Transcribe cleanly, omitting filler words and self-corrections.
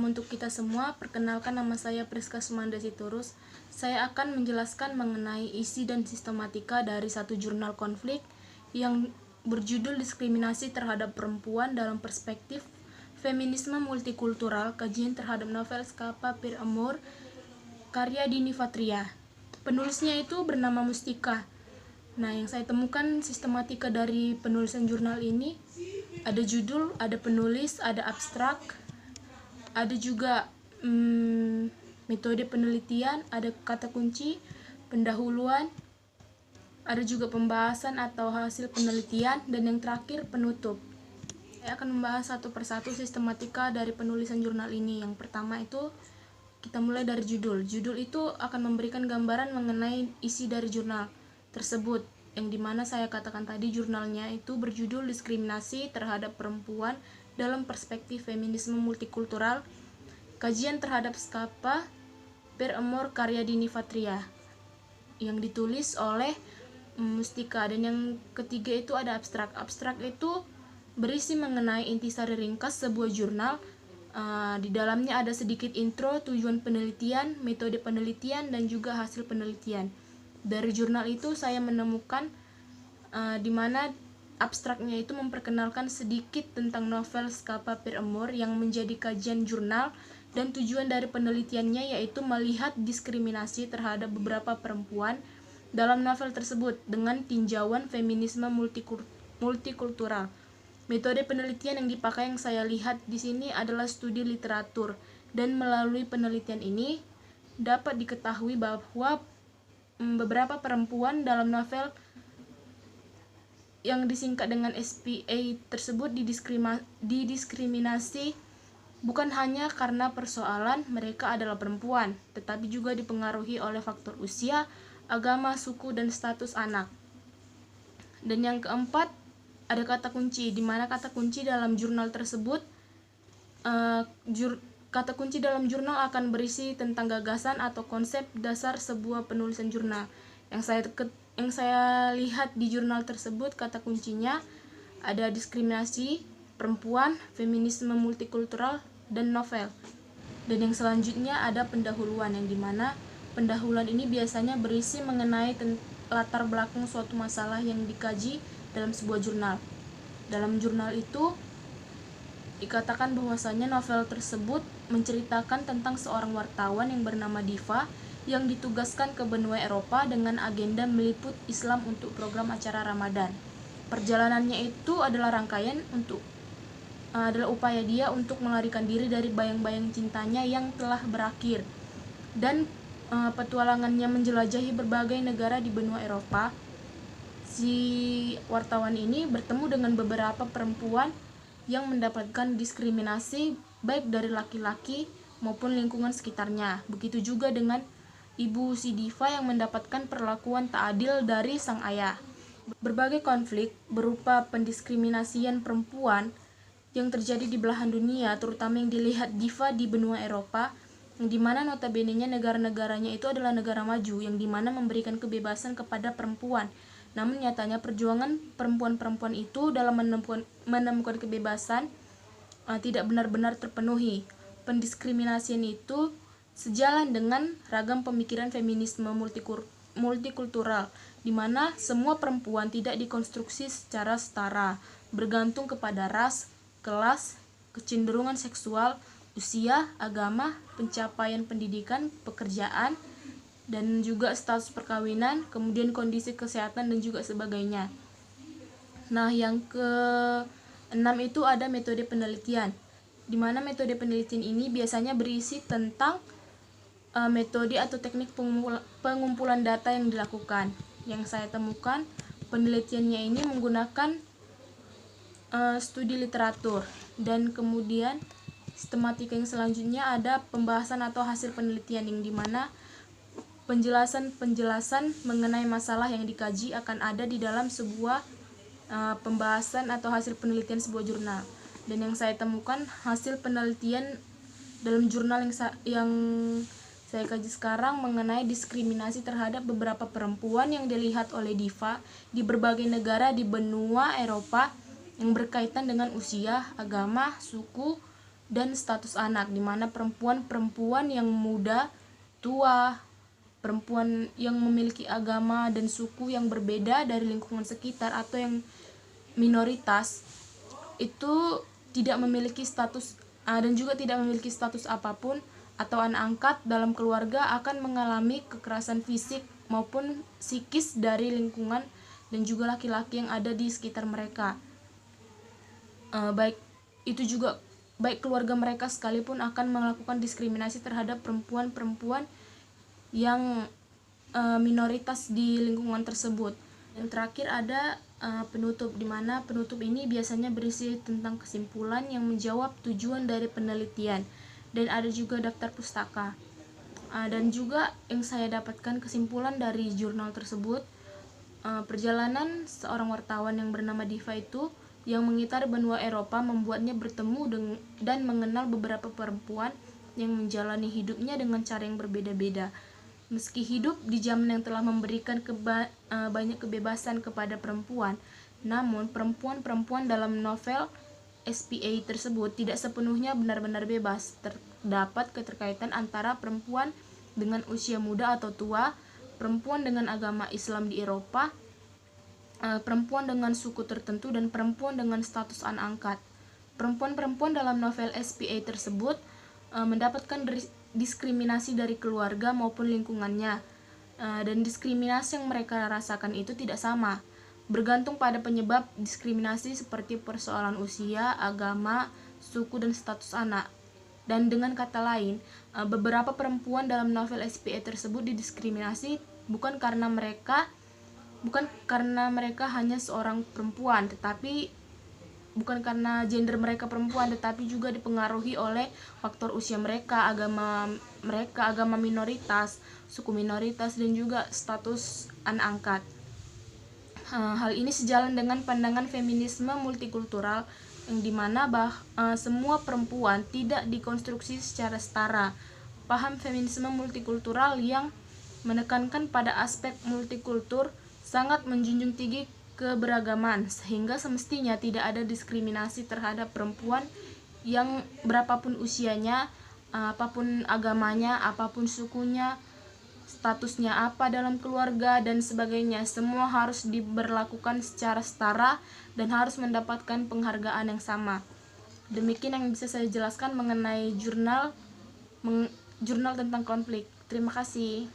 Salam untuk kita semua. Perkenalkan, nama saya Priska Sumanda Sitorus. Saya akan menjelaskan mengenai isi dan sistematika dari satu jurnal konflik yang berjudul Diskriminasi Terhadap Perempuan dalam Perspektif Feminisme Multikultural, kajian terhadap novel Scapa per Amor, karya Dini Fatria. Penulisnya itu bernama Mustika. Nah, yang saya temukan sistematika dari penulisan jurnal ini, ada judul, ada penulis, ada abstrak, ada juga metode penelitian, ada kata kunci, pendahuluan, ada juga pembahasan atau hasil penelitian, dan yang terakhir penutup. Saya akan membahas satu persatu sistematika dari penulisan jurnal ini. Yang pertama itu kita mulai dari judul. Judul itu akan memberikan gambaran mengenai isi dari jurnal tersebut, yang dimana saya katakan tadi jurnalnya itu berjudul Diskriminasi Terhadap Perempuan dalam Perspektif Feminisme Multikultural, kajian terhadap Scapa per Amor, karya Dini Fatria, yang ditulis oleh Mustika. Dan yang ketiga itu ada abstrak. Abstrak itu berisi mengenai intisari ringkas sebuah jurnal. Di dalamnya ada sedikit intro, tujuan penelitian, metode penelitian, dan juga hasil penelitian. Dari jurnal itu saya menemukan di mana abstraknya itu memperkenalkan sedikit tentang novel Scapa per Amor yang menjadi kajian jurnal, dan tujuan dari penelitiannya yaitu melihat diskriminasi terhadap beberapa perempuan dalam novel tersebut dengan tinjauan feminisme multikultural. Metode penelitian yang dipakai yang saya lihat di sini adalah studi literatur, dan melalui penelitian ini dapat diketahui bahwa beberapa perempuan dalam novel yang disingkat dengan SPA tersebut didiskriminasi bukan hanya karena persoalan mereka adalah perempuan, tetapi juga dipengaruhi oleh faktor usia, agama, suku, dan status anak. Dan yang keempat, ada kata kunci, di mana kata kunci dalam jurnal tersebut, kata kunci dalam jurnal akan berisi tentang gagasan atau konsep dasar sebuah penulisan jurnal. Yang saya lihat di jurnal tersebut, kata kuncinya ada diskriminasi, perempuan, feminisme multikultural, dan novel. Dan yang selanjutnya ada pendahuluan, yang dimana pendahuluan ini biasanya berisi mengenai latar belakang suatu masalah yang dikaji dalam sebuah jurnal. Dalam jurnal itu dikatakan bahwasanya novel tersebut menceritakan tentang seorang wartawan yang bernama Diva yang ditugaskan ke benua Eropa dengan agenda meliput Islam untuk program acara Ramadan. Perjalanannya itu adalah adalah upaya dia untuk melarikan diri dari bayang-bayang cintanya yang telah berakhir. Dan petualangannya menjelajahi berbagai negara di benua Eropa. Si wartawan ini bertemu dengan beberapa perempuan yang mendapatkan diskriminasi baik dari laki-laki maupun lingkungan sekitarnya. Begitu juga dengan ibu si Diva yang mendapatkan perlakuan tak adil dari sang ayah. Berbagai konflik berupa pendiskriminasian perempuan yang terjadi di belahan dunia, terutama yang dilihat Diva di benua Eropa, yang dimana notabene-nya negara-negaranya itu adalah negara maju, yang dimana memberikan kebebasan kepada perempuan. Namun nyatanya perjuangan perempuan-perempuan itu dalam menemukan kebebasan tidak benar-benar terpenuhi. Pendiskriminasian itu sejalan dengan ragam pemikiran feminisme multikultural, di mana semua perempuan tidak dikonstruksi secara setara, bergantung kepada ras, kelas, kecenderungan seksual, usia, agama, pencapaian pendidikan, pekerjaan, dan juga status perkawinan, kemudian kondisi kesehatan, dan juga sebagainya. Nah, yang ke-6 itu ada metode penelitian, di mana metode penelitian ini biasanya berisi tentang metode atau teknik pengumpulan data yang dilakukan. Yang saya temukan penelitiannya ini menggunakan studi literatur, dan kemudian sistematika yang selanjutnya ada pembahasan atau hasil penelitian, yang dimana penjelasan mengenai masalah yang dikaji akan ada di dalam sebuah pembahasan atau hasil penelitian sebuah jurnal. Dan yang saya temukan hasil penelitian dalam jurnal yang saya kaji sekarang mengenai diskriminasi terhadap beberapa perempuan yang dilihat oleh Diva di berbagai negara di benua Eropa yang berkaitan dengan usia, agama, suku, dan status anak, di mana perempuan yang muda, tua, perempuan yang memiliki agama dan suku yang berbeda dari lingkungan sekitar atau yang minoritas itu tidak memiliki status dan juga tidak memiliki status apapun, atau anak angkat dalam keluarga akan mengalami kekerasan fisik maupun psikis dari lingkungan dan juga laki-laki yang ada di sekitar mereka. Baik keluarga mereka sekalipun akan melakukan diskriminasi terhadap perempuan-perempuan yang minoritas di lingkungan tersebut. Yang terakhir ada penutup, di mana penutup ini biasanya berisi tentang kesimpulan yang menjawab tujuan dari penelitian, dan ada juga daftar pustaka. Dan juga yang saya dapatkan kesimpulan dari jurnal tersebut, perjalanan seorang wartawan yang bernama Diva itu yang mengitari benua Eropa membuatnya bertemu dan mengenal beberapa perempuan yang menjalani hidupnya dengan cara yang berbeda-beda. Meski hidup di zaman yang telah memberikan banyak kebebasan kepada perempuan, namun perempuan-perempuan dalam novel SPA tersebut tidak sepenuhnya benar-benar bebas. Terdapat keterkaitan antara perempuan dengan usia muda atau tua, perempuan dengan agama Islam di Eropa, perempuan dengan suku tertentu, dan perempuan dengan status anak angkat. Perempuan-perempuan dalam novel SPA tersebut mendapatkan diskriminasi dari keluarga maupun lingkungannya, dan diskriminasi yang mereka rasakan itu tidak sama, bergantung pada penyebab diskriminasi seperti persoalan usia, agama, suku, dan status anak. Dan dengan kata lain, beberapa perempuan dalam novel SPA tersebut didiskriminasi bukan karena mereka hanya seorang perempuan, bukan karena gender mereka perempuan, tetapi juga dipengaruhi oleh faktor usia mereka, agama minoritas, suku minoritas, dan juga status anak angkat. Hal ini sejalan dengan pandangan feminisme multikultural yang dimana semua perempuan tidak dikonstruksi secara setara. Paham feminisme multikultural yang menekankan pada aspek multikultur sangat menjunjung tinggi keberagaman, sehingga semestinya tidak ada diskriminasi terhadap perempuan yang berapapun usianya, apapun agamanya, apapun sukunya, statusnya apa dalam keluarga, dan sebagainya. Semua harus diberlakukan secara setara dan harus mendapatkan penghargaan yang sama. Demikian yang bisa saya jelaskan mengenai jurnal tentang konflik. Terima kasih.